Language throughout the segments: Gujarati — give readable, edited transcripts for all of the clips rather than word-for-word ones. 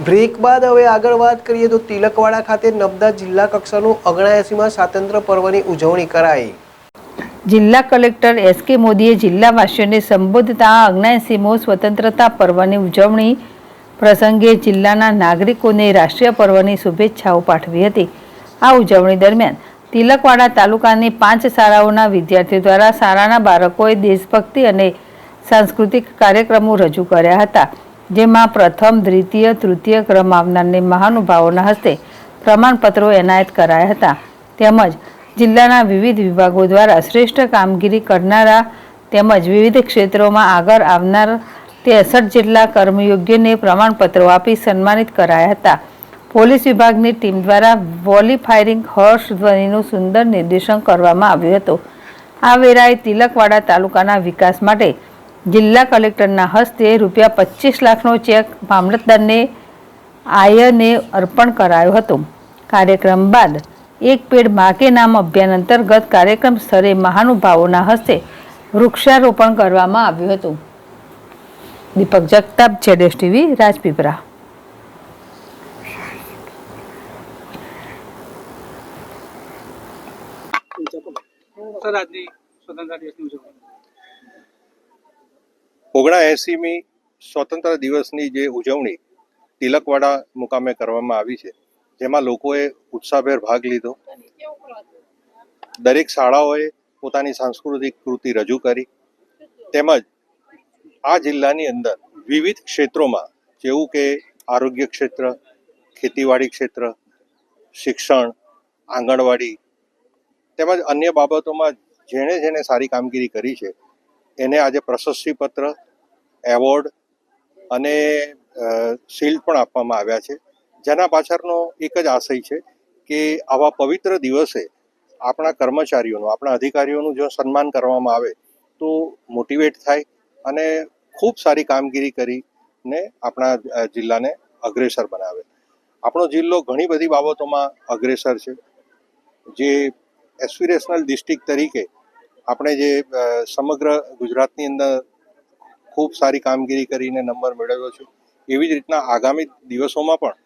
બ્રેક બાદ હવે આગળ વાત કરીએ તો તિલકવાડા ખાતે નર્મદા જિલ્લા કક્ષાનું 79માં સ્વાતંત્ર્ય પર્વની ઉજવણી કરાઈ। જિલ્લા કલેક્ટર એસ.કે. મોદીએ જિલ્લાવાસીઓને સંબોધતા 79મો સ્વતંત્રતા પર્વની ઉજવણી પ્રસંગે જિલ્લાના નાગરિકોને રાષ્ટ્રીય પર્વની શુભેચ્છાઓ પાઠવી હતી। આ ઉજવણી દરમિયાન તિલકવાડા તાલુકાની 5 શાળાઓના વિદ્યાર્થીઓ દ્વારા શાળાના બાળકોએ દેશભક્તિ અને સાંસ્કૃતિક કાર્યક્રમો રજૂ કર્યા હતા, જેમાં પ્રથમ, દ્વિતીય, તૃતીય ક્રમ આવનારને મહાનુભાવોના હસ્તે પ્રમાણપત્રો એનાયત કરાયા હતા, તેમજ જિલ્લાના વિવિધ વિભાગો દ્વારા શ્રેષ્ઠ કામગીરી કરનારા તેમજ વિવિધ ક્ષેત્રોમાં આગળ આવનાર 63 જેટલા કર્મયોગ્યોને પ્રમાણપત્રો આપી સન્માનિત કરાયા હતા। પોલીસ વિભાગની ટીમ દ્વારા વોલી ફાયરિંગ હોર્સ ધ્વનિનું સુંદર નિર્દેશન કરવામાં આવ્યું હતું। આ વેળાએ તિલકવાડા તાલુકાના વિકાસ માટે જિલ્લા કલેક્ટરના હસ્તે રૂ25 લાખનો ચેક મામલતદારને આયને અર્પણ કરાયો હતો। કાર્યક્રમ બાદ એક પેડ માં કે નામ અભિયાન અંતર્ગત કાર્યક્રમ સ્થળે મહાનુભાવોના હસ્તે વૃક્ષારોપણ કરવામાં આવ્યું હતું। દીપક જગતાપ, ZSTV, રાજપીપળા। ઓગણએંસીમી સ્વતંત્ર દિવસની જે ઉજવણી તિલકવાડા મુકામે કરવામાં આવી છે, જેમાં લોકોએ ઉત્સાહભેર ભાગ લીધો। દરેક શાળાઓએ પોતાની સાંસ્કૃતિક કૃતિ રજૂ કરી, તેમજ આ જિલ્લાની અંદર વિવિધ ક્ષેત્રોમાં જેવું કે આરોગ્ય ક્ષેત્ર, ખેતીવાડી ક્ષેત્ર, શિક્ષણ, આંગણવાડી તેમજ અન્ય બાબતોમાં જેણે જેણે સારી કામગીરી કરી છે એને આજે પ્રશસ્તિપત્ર, એવોર્ડ અને શિલ્ડ પણ આપવામાં આવ્યા છે, જેના પાછળનો એક જ આશય છે કે આવા પવિત્ર દિવસે આપણા કર્મચારીઓનું, આપણા અધિકારીઓનું જો સન્માન કરવામાં આવે તો મોટિવેટ થાય અને ખૂબ સારી કામગીરી કરીને આપણા જિલ્લાને અગ્રેસર બનાવે। આપણો જિલ્લો ઘણી બધી બાબતોમાં અગ્રેસર છે, જે એસ્પિરેશનલ ડિસ્ટ્રિક્ટ તરીકે આપણે જે સમગ્ર ગુજરાતની અંદર ખૂબ સારી કામગીરી કરીને નંબર મેળવ્યો છે, એવી જ રીતના આગામી દિવસોમાં પણ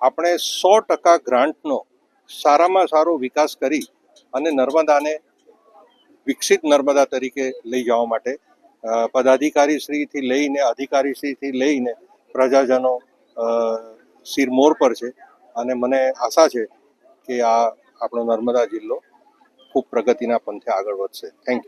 આપણે 100% ગ્રાન્ટનો સારામાં સારો વિકાસ કરી અને નર્મદાને વિકસિત નર્મદા તરીકે લઈ જવા માટે પદાધિકારીશ્રીથી લઈને અધિકારીશ્રીથી લઈને પ્રજાજનો શિરમોર પર છે અને મને આશા છે કે આ આપણો નર્મદા જિલ્લો ખૂબ પ્રગતિના પંથે આગળ વધશે। Thank you.